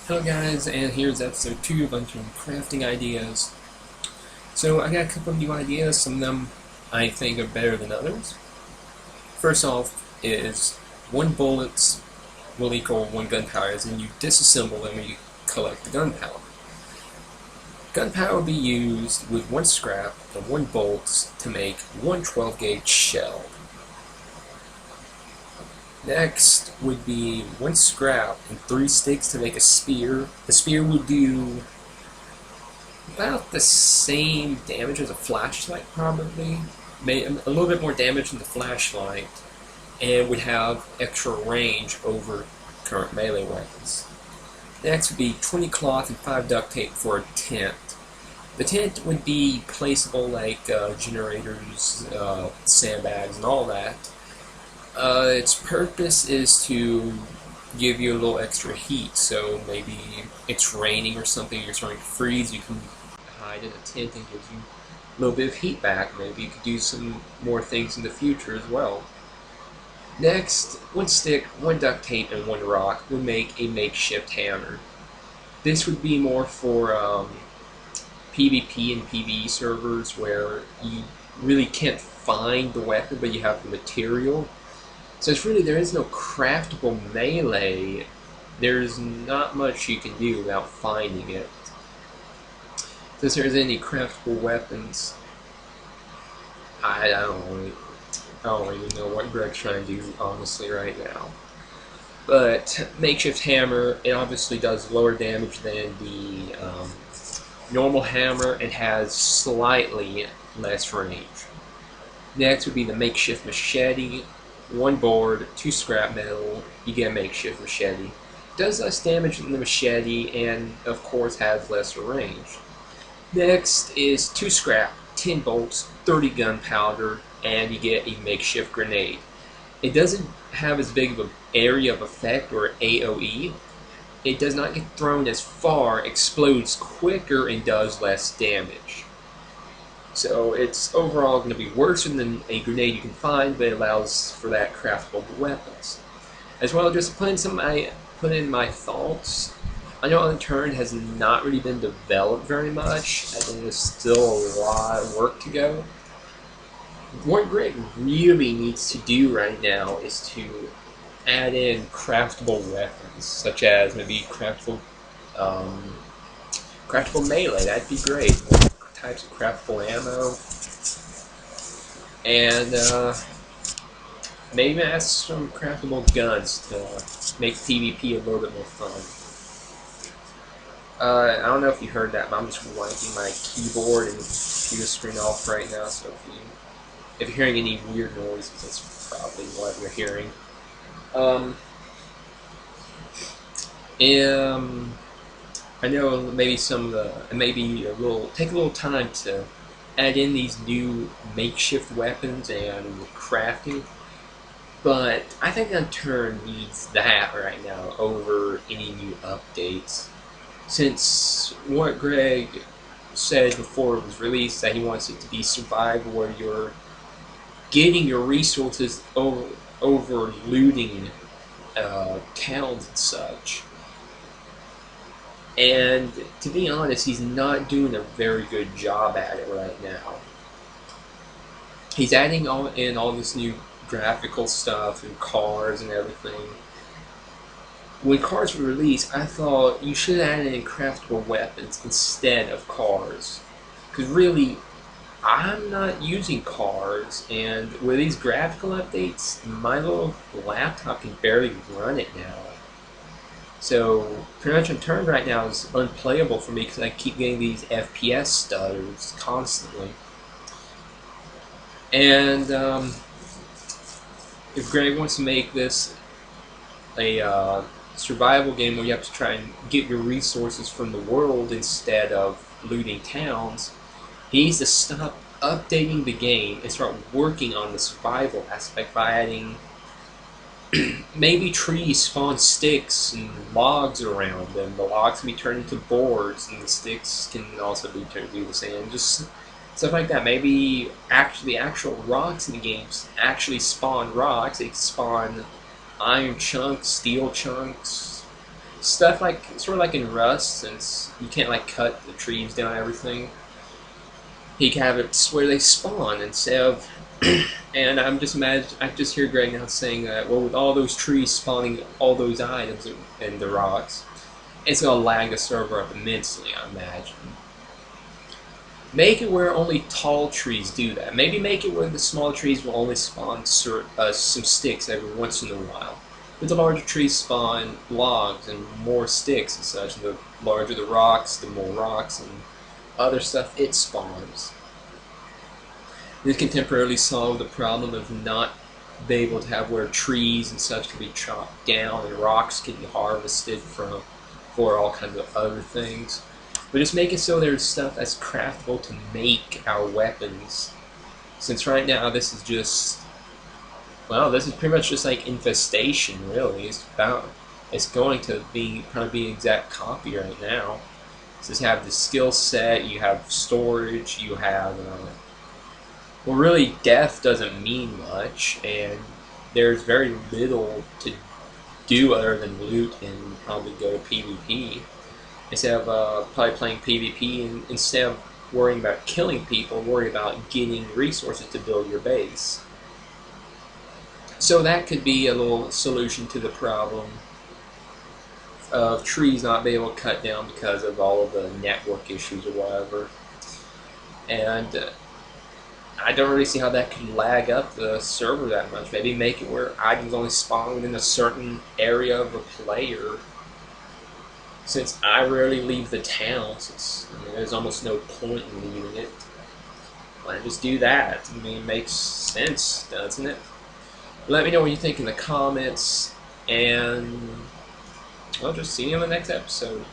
Hello guys, and here's episode 2 of Unturned Crafting Ideas. So I got a couple of new ideas, some of them I think are better than others. First off is 1 bullets will equal 1 gunpowder, and you disassemble them when you collect the gunpowder. Gunpowder will be used with 1 scrap and 1 bolt to make 1 12-gauge shell. Next would be 1 scrap and 3 sticks to make a spear. The spear would do about the same damage as a flashlight, probably. A little bit more damage than the flashlight, and would have extra range over current melee weapons. Next would be 20 cloth and 5 duct tape for a tent. The tent would be placeable like generators, sandbags, and all that. Its purpose is to give you a little extra heat, so maybe it's raining or something, you're starting to freeze, you can hide in a tent and gives you a little bit of heat back. Maybe you could do some more things in the future as well. Next, 1 stick, 1 duct tape, and 1 rock would make a makeshift hammer. This would be more for PvP and PvE servers where you really can't find the weapon, but you have the material. So it's really, there is no craftable melee. There's not much you can do without finding it. Since there's any craftable weapons, I don't even know what Greg's trying to do, honestly, right now. But makeshift hammer, it obviously does lower damage than the normal hammer and has slightly less range. Next would be the makeshift machete. 1 board, 2 scrap metal, you get a makeshift machete. Does less damage than the machete and, of course, has lesser range. Next is 2 scrap, 10 bolts, 30 gunpowder, and you get a makeshift grenade. It doesn't have as big of an area of effect, or AoE. It does not get thrown as far, explodes quicker, and does less damage. So it's overall going to be worse than a grenade you can find, but it allows for that craftable weapons. As well, just put in my thoughts. I know Unturned has not really been developed very much, and there's still a lot of work to go. What Greg really needs to do right now is to add in craftable weapons, such as maybe craftable melee. That'd be great. Types of craftable ammo, and maybe add some craftable guns to make PvP a little bit more fun. I don't know if you heard that, but I'm just wiping my keyboard and computer screen off right now, so if you're hearing any weird noises, that's probably what you're hearing. I know maybe take a little time to add in these new makeshift weapons and crafting, but I think Unturned needs that right now over any new updates. Since what Greg said before it was released, that he wants it to be survival, where you're getting your resources over looting towns and such. And to be honest, he's not doing a very good job at it right now. He's adding in all this new graphical stuff and cars and everything. When cars were released, I thought you should add in craftable weapons instead of cars. Because really, I'm not using cars, and with these graphical updates, my little laptop can barely run it now. So, pretty much Unturned right now is unplayable for me because I keep getting these FPS stutters constantly. And if Greg wants to make this a survival game where you have to try and get your resources from the world instead of looting towns, he needs to stop updating the game and start working on the survival aspect by adding maybe trees spawn sticks and logs around them. The logs can be turned into boards, and the sticks can also be turned to do the same. Just stuff like that. Maybe the actual rocks in the games actually spawn rocks. They spawn iron chunks, steel chunks, stuff like sort of like in Rust, since you can't like cut the trees down and everything. He can have it where they spawn instead of. And I just hear Greg now saying that, well, with all those trees spawning all those items in the rocks, it's gonna lag the server up immensely, I imagine. Make it where only tall trees do that. Maybe make it where the small trees will only spawn some sticks every once in a while. But the larger trees spawn logs and more sticks and such. And the larger the rocks, the more rocks and other stuff it spawns. This can temporarily solve the problem of not being able to have where trees and such can be chopped down and rocks can be harvested for all kinds of other things. But just make it so there's stuff that's craftable to make our weapons. Since right now this is just, well, this is pretty much just like infestation, really. It's going to be probably be an exact copy right now. So you have the skill set, you have storage, you have, well, really, death doesn't mean much, and there's very little to do other than loot and probably go to PvP. Instead of probably playing PvP, and instead of worrying about killing people, worry about getting resources to build your base. So that could be a little solution to the problem of trees not being able to cut down because of all of the network issues or whatever. And I don't really see how that could lag up the server that much. Maybe make it where items only spawn within a certain area of a player. Since I rarely leave the town, since there's almost no point in leaving it, why not just do that? I mean, it makes sense, doesn't it? Let me know what you think in the comments, and I'll just see you in the next episode.